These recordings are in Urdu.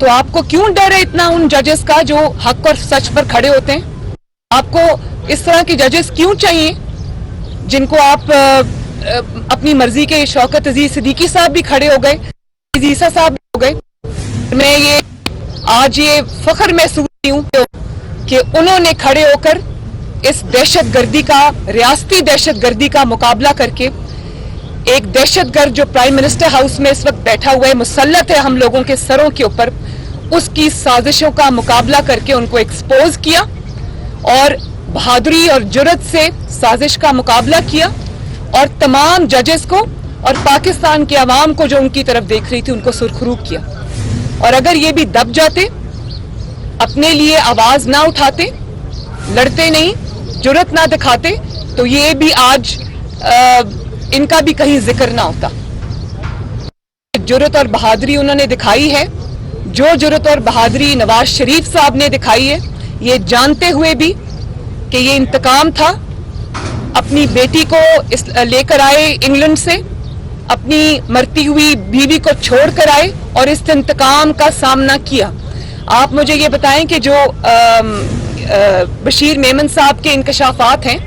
تو آپ کو کیوں ڈر ہے اتنا ان ججز کا جو حق اور سچ پر کھڑے ہوتے ہیں؟ آپ کو اس طرح کے ججز کیوں چاہیے جن کو آپ اپنی مرضی کے شوکت عزیز صدیقی صاحب بھی کھڑے ہو گئے, عزیزہ صاحب بھی ہو گئے. میں یہ آج یہ فخر محسوس ہوں کہ انہوں نے کھڑے ہو کر اس دہشت گردی کا, ریاستی دہشت گردی کا مقابلہ کر کے, ایک دہشت گرد جو پرائم منسٹر ہاؤس میں اس وقت بیٹھا ہوا ہے, مسلط ہے ہم لوگوں کے سروں کے اوپر, اس کی سازشوں کا مقابلہ کر کے ان کو ایکسپوز کیا اور بہادری اور جرت سے سازش کا مقابلہ کیا, اور تمام ججز کو اور پاکستان کے عوام کو جو ان کی طرف دیکھ رہی تھی ان کو سرخرو کیا. اور اگر یہ بھی دب جاتے, اپنے لیے آواز نہ اٹھاتے, لڑتے نہیں, جرت نہ دکھاتے, تو یہ بھی آج ان کا بھی کہیں ذکر نہ ہوتا. جرت اور بہادری انہوں نے دکھائی ہے, جو جرت اور بہادری نواز شریف صاحب نے دکھائی ہے, یہ جانتے ہوئے بھی کہ یہ انتقام تھا. اپنی بیٹی کو لے کر آئے انگلینڈ سے, اپنی مرتی ہوئی بیوی کو چھوڑ کر آئے اور اس انتقام کا سامنا کیا. آپ مجھے یہ بتائیں کہ جو بشیر میمن صاحب کے انکشافات ہیں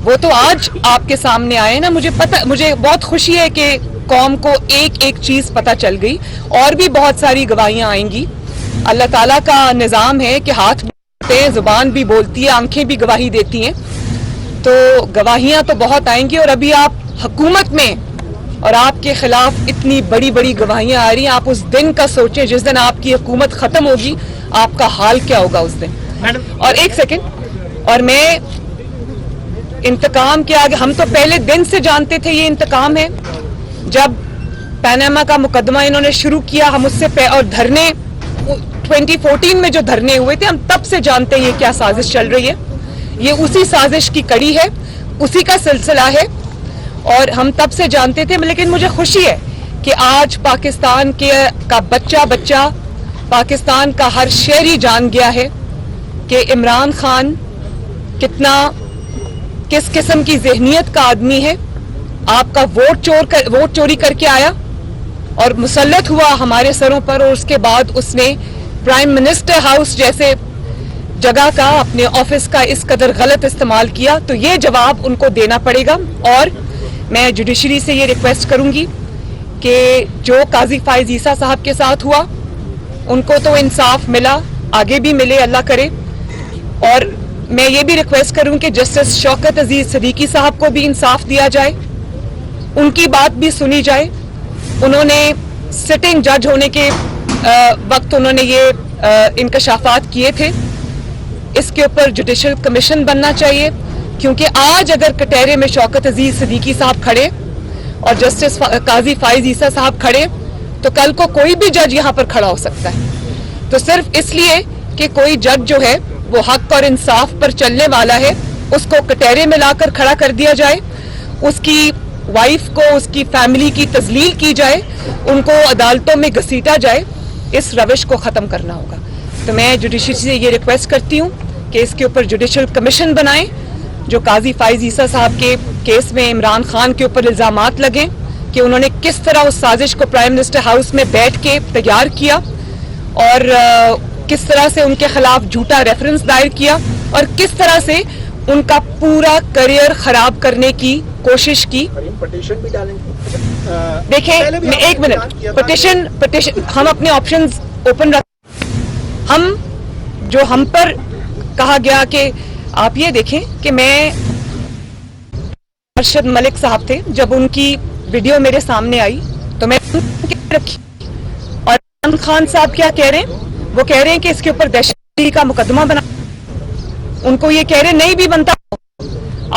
وہ تو آج آپ کے سامنے آئے نا. مجھے بہت خوشی ہے کہ قوم کو ایک ایک چیز پتہ چل گئی, اور بھی بہت ساری گواہیاں آئیں گی. اللہ تعالیٰ کا نظام ہے کہ ہاتھ بھی بولتے ہیں, زبان بھی بولتی ہے, آنکھیں بھی گواہی دیتی ہیں, تو گواہیاں تو بہت آئیں گی. اور ابھی آپ حکومت میں اور آپ کے خلاف اتنی بڑی بڑی گواہیاں آ رہی ہیں. آپ اس دن کا سوچیں جس دن آپ کی حکومت ختم ہوگی, آپ کا حال کیا ہوگا اس دن. اور ایک سیکنڈ, اور میں انتقام کے آگے, ہم تو پہلے دن سے جانتے تھے یہ انتقام ہے. جب پیناما کا مقدمہ انہوں نے شروع کیا, ہم اس سے اور دھرنے 2014 میں جو دھرنے ہوئے تھے, ہم تب سے جانتے ہیں یہ کیا سازش چل رہی ہے. یہ اسی سازش کی کڑی ہے, اسی کا سلسلہ ہے, اور ہم تب سے جانتے تھے. لیکن مجھے خوشی ہے کہ آج پاکستان کا بچہ پاکستان کا ہر شہری جان گیا ہے کہ عمران خان کس قسم کی ذہنیت کا آدمی ہے. آپ کا ووٹ چوری کر کے آیا اور مسلط ہوا ہمارے سروں پر, اور اس کے بعد اس نے پرائم منسٹر ہاؤس جیسے جگہ کا, اپنے آفس کا اس قدر غلط استعمال کیا. تو یہ جواب ان کو دینا پڑے گا. اور میں جوڈیشری سے یہ ریکویسٹ کروں گی کہ جو قاضی فائز عیسیٰ صاحب کے ساتھ ہوا ان کو تو انصاف ملا, آگے بھی ملے, اللہ کرے. اور میں یہ بھی ریکویسٹ کروں کہ جسٹس شوکت عزیز صدیقی صاحب کو بھی انصاف دیا جائے, ان کی بات بھی سنی جائے. انہوں نے سٹنگ جج ہونے کے وقت انہوں نے یہ انکشافات کیے تھے. اس کے اوپر جوڈیشل کمیشن بننا چاہیے, کیونکہ آج اگر کٹہرے میں شوکت عزیز صدیقی صاحب کھڑے اور جسٹس قاضی فائز عیسیٰ صاحب کھڑے, تو کل کو کوئی بھی جج یہاں پر کھڑا ہو سکتا ہے. تو صرف اس لیے کہ کوئی جج جو ہے وہ حق اور انصاف پر چلنے والا ہے, اس کو کٹہرے میں لا کر کھڑا کر دیا جائے, اس کی وائف کو, اس کی فیملی کی تذلیل کی جائے, ان کو عدالتوں میں گھسیٹا جائے. اس روش کو ختم کرنا ہوگا. تو میں جوڈیشری سے یہ ریکویسٹ کرتی ہوں کہ اس کے اوپر جوڈیشل کمیشن بنائیں, جو قاضی فائز عیسیٰ صاحب کے کیس میں عمران خان کے اوپر الزامات لگیں کہ انہوں نے کس طرح اس سازش کو پرائم منسٹر ہاؤس میں بیٹھ کے تیار کیا, اور کس طرح سے ان کے خلاف جھوٹا ریفرنس دائر کیا, اور کس طرح سے ان کا پورا کریئر خراب کرنے کی کوشش کی. دیکھیں ایک منٹ, پٹیشن ہم اپنے آپشنز اوپن رکھ, ہم پر کہا گیا کہ آپ یہ دیکھیں کہ میں ارشد ملک صاحب تھے, جب ان کی ویڈیو میرے سامنے آئی تو میں رکھی, اور عمران خان صاحب کیا کہہ رہے ہیں, وہ کہہ رہے ہیں کہ اس کے اوپر دہشت گردی کا مقدمہ بنا. ان کو یہ کہہ رہے نہیں بھی بنتا.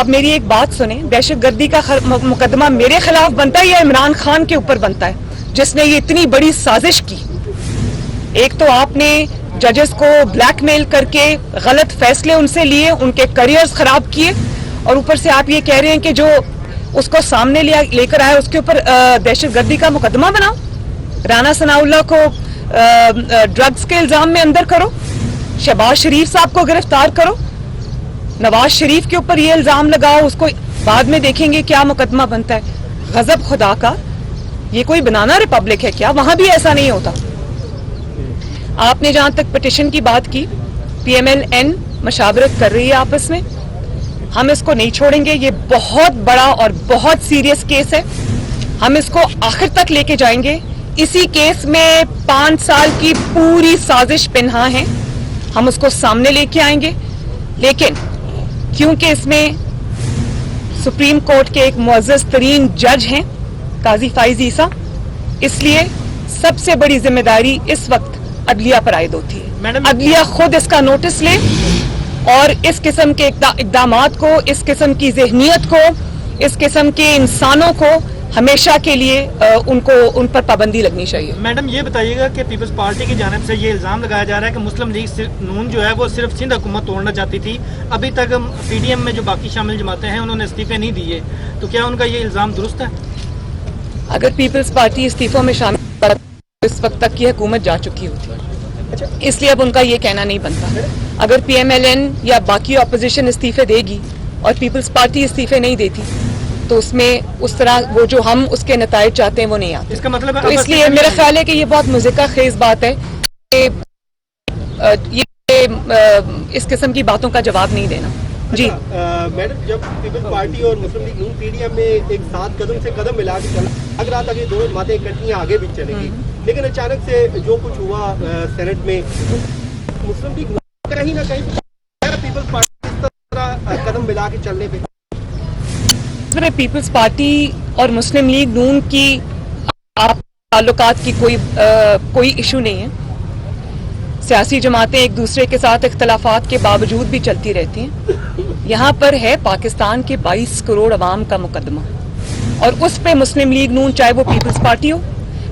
اب میری ایک بات سنیں, دہشت گردی کا مقدمہ میرے خلاف بنتا ہے یا عمران خان کے اوپر بنتا ہے جس نے یہ اتنی بڑی سازش کی. ایک تو آپ نے ججز کو بلیک میل کر کے غلط فیصلے ان سے لیے, ان کے کریئرز خراب کیے, اور اوپر سے آپ یہ کہہ رہے ہیں کہ جو اس کو سامنے لے کر آئے اس کے اوپر دہشت گردی کا مقدمہ بناؤ. رانا ثناء اللہ کو ڈرگز کے الزام میں اندر کرو, شہباز شریف صاحب کو گرفتار کرو, نواز شریف کے اوپر یہ الزام لگاؤ, اس کو بعد میں دیکھیں گے کیا مقدمہ بنتا ہے. غضب خدا کا, یہ کوئی بنانا ریپبلک ہے کیا؟ وہاں بھی ایسا نہیں ہوتا. آپ نے جہاں تک پٹیشن کی بات کی, PMLN مشاورت کر رہی ہے آپس میں, ہم اس کو نہیں چھوڑیں گے. یہ بہت بڑا اور بہت سیریس کیس ہے, ہم اس کو آخر تک لے کے جائیں گے. اسی کیس میں 5 سال کی پوری سازش پنہاں ہے, ہم اس کو سامنے لے کے آئیں گے. لیکن کیونکہ اس میں سپریم کورٹ کے ایک معزز ترین جج ہیں قاضی فائز عیسیٰ, اس لیے سب سے بڑی ذمہ داری اس وقت عدلیہ پر عائد ہوتی ہے. عدلیہ خود اس کا نوٹس لے اور اس قسم کے اقدامات کو, اس قسم کی ذہنیت کو, اس قسم کے انسانوں کو ہمیشہ کے لیے ان پر پابندی لگنی چاہیے. میڈم یہ بتائیے گا کہ پیپلز پارٹی کی جانب سے یہ الزام لگایا جا رہا ہے کہ مسلم لیگ نون جو ہے وہ صرف سندھ حکومت توڑنا چاہتی تھی, ابھی تک PDM میں جو باقی شامل جماعتیں ہیں انہوں نے استعفے نہیں دیے, تو کیا ان کا یہ الزام درست ہے؟ اگر پیپلز پارٹی استعفوں میں شامل اس وقت تک کی حکومت جا چکی ہوتی, اس لیے اب ان کا یہ کہنا نہیں بنتا. اگر PMLN یا باقی اپوزیشن استعفے دے گی اور پیپلز پارٹی استعفے نہیں دیتی تو اس میں اس طرح وہ جو ہم اس کے نتائج چاہتے ہیں وہ نہیں آتے. اس کا مطلب تو اس لیے میرا خیال ہے کہ یہ بہت مضحکہ خیز بات ہے کہ یہ اس قسم کی باتوں کا جواب نہیں دینا. جی میڈم, جب پیپلز پارٹی اور مسلم لیگ نون PDM میں ایک ساتھ قدم سے قدم ملا کے چلا, لگ رہا تھا کہ دونوں جماعتیں اکٹھی آگے بھی چلیں گی, لیکن اچانک سے جو کچھ ہوا سینٹ میں, مسلم لیگ کہیں نہ کہیں پیپلز پارٹی اس طرح قدم ملا کے چلنے پہ. پیپلز پارٹی اور مسلم لیگ نون کی تعلقات کی کوئی ایشو نہیں ہے. سیاسی جماعتیں ایک دوسرے کے ساتھ اختلافات کے باوجود بھی چلتی رہتی ہیں. یہاں پر ہے پاکستان کے 22 کروڑ عوام کا مقدمہ, اور اس پہ مسلم لیگ نون, چاہے وہ پیپلز پارٹی ہو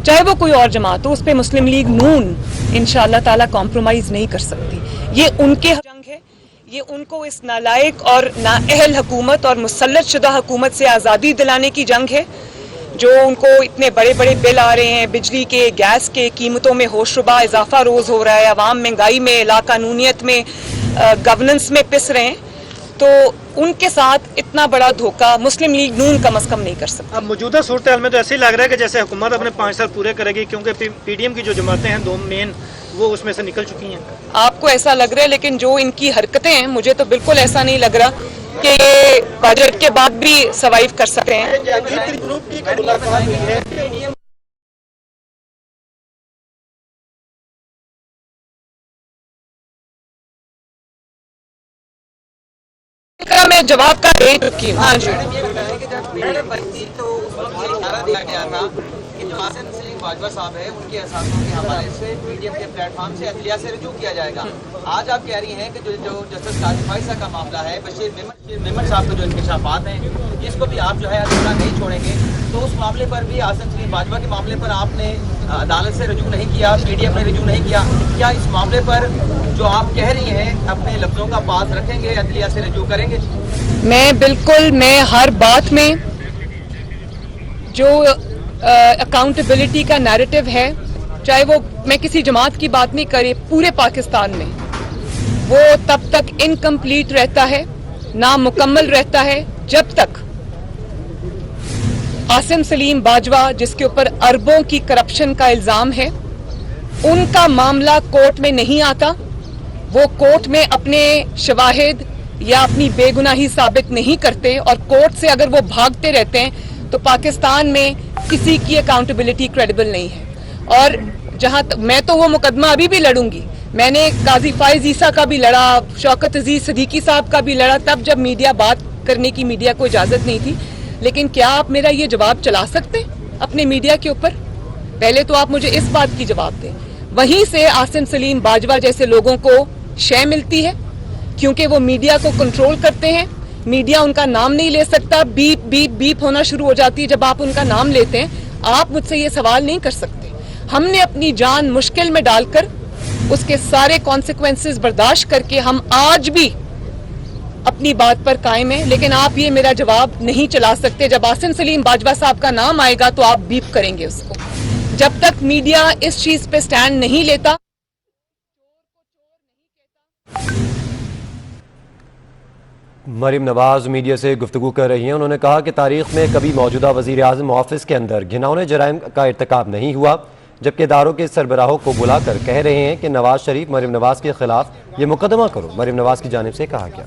چاہے وہ کوئی اور جماعت ہو, اس پہ مسلم لیگ نون انشاءاللہ تعالی کمپرومائز نہیں کر سکتی. یہ ان کے جنگ ہے, یہ ان کو اس نالائق اور نااہل حکومت اور مسلط شدہ حکومت سے آزادی دلانے کی جنگ ہے, جو ان کو اتنے بڑے بڑے بل آ رہے ہیں, بجلی کے, گیس کے, قیمتوں میں ہوشربا اضافہ روز ہو رہا ہے, عوام مہنگائی میں, لا قانونیت میں, گورننس میں پس رہے ہیں. تو ان کے ساتھ اتنا بڑا دھوکہ مسلم لیگ نون کم از کم نہیں کر سکتا. اب موجودہ صورتحال میں تو ایسے ہی لگ رہا ہے کہ جیسے حکومت اپنے 5 سال پورے کرے گی, کیونکہ PDM کی جو جماعتیں ہیں 2 مین وہ اس میں سے نکل چکی ہیں. آپ کو ایسا لگ رہا ہے, لیکن جو ان کی حرکتیں ہیں مجھے تو بالکل ایسا نہیں لگ رہا کہ بجٹ کے بعد بھی سروائیو کر سکتے ہیں. میں جواب کا دے چکی ہوں. ہاں جی, باجوہ صاحب ہے, ان کے احساسوں کے حوالے سے PDM کے پلیٹ فارم سے عدلیہ سے رجوع کیا جائے گا. آج آپ کہہ رہی ہیں کہ جو جسٹس قاضی فائز صاحب کا معاملہ ہے, بشیر ممن صاحب کے جو انکشافات ہیں, اس کو بھی آپ جو ہے عدلیہ نہیں چھوڑیں گے, تو اس معاملے پر بھی آصم سلیم باجوہ کے معاملے پر آپ نے عدالت سے رجوع نہیں کیا, PDM نے رجوع نہیں کیا. کیا اس معاملے پر جو آپ کہہ رہی ہیں اپنے لفظوں کا پاس رکھیں گے, عدلیہ سے رجوع کریں گے؟ میں ہر بات میں جو اکاؤنٹیبلٹی کا نیریٹو ہے, چاہے وہ میں کسی جماعت کی بات نہیں کری, پورے پاکستان میں وہ تب تک انکمپلیٹ رہتا ہے, نامکمل رہتا ہے, جب تک آصم سلیم باجوہ, جس کے اوپر اربوں کی کرپشن کا الزام ہے, ان کا معاملہ کورٹ میں نہیں آتا. وہ کورٹ میں اپنے شواہد یا اپنی بے گناہی ثابت نہیں کرتے, اور کورٹ سے اگر وہ بھاگتے رہتے ہیں تو پاکستان میں کسی کی اکاؤنٹیبلٹی کریڈیبل نہیں ہے. اور جہاں میں تو وہ مقدمہ ابھی بھی لڑوں گی, میں نے قاضی فائز عیسیٰ کا بھی لڑا, شوکت عزیز صدیقی صاحب کا بھی لڑا, تب جب میڈیا بات کرنے کی میڈیا کو اجازت نہیں تھی. لیکن کیا آپ میرا یہ جواب چلا سکتے اپنے میڈیا کے اوپر؟ پہلے تو آپ مجھے اس بات کی جواب دیں. وہیں سے آصم سلیم باجوہ جیسے لوگوں کو شے ملتی ہے, کیونکہ وہ میڈیا کو کنٹرول کرتے ہیں. میڈیا ان کا نام نہیں لے سکتا, بیپ بیپ بیپ ہونا شروع ہو جاتی ہے جب آپ ان کا نام لیتے ہیں. آپ مجھ سے یہ سوال نہیں کر سکتے. ہم نے اپنی جان مشکل میں ڈال کر اس کے سارے کانسیکوینسز برداشت کر کے ہم آج بھی اپنی بات پر قائم ہیں, لیکن آپ یہ میرا جواب نہیں چلا سکتے. جب آصم سلیم باجوہ صاحب کا نام آئے گا تو آپ بیپ کریں گے اس کو. جب تک میڈیا اس چیز پہ سٹینڈ نہیں لیتا. مریم نواز میڈیا سے گفتگو کر رہی ہیں. انہوں نے کہا کہ تاریخ میں کبھی موجودہ وزیر اعظم آفس کے اندر گھناؤنے جرائم کا ارتکاب نہیں ہوا. جبکہ اداروں کے سربراہوں کو بلا کر کہہ رہے ہیں کہ نواز شریف مریم نواز کے خلاف یہ مقدمہ کرو، مریم نواز کی جانب سے کہا گیا۔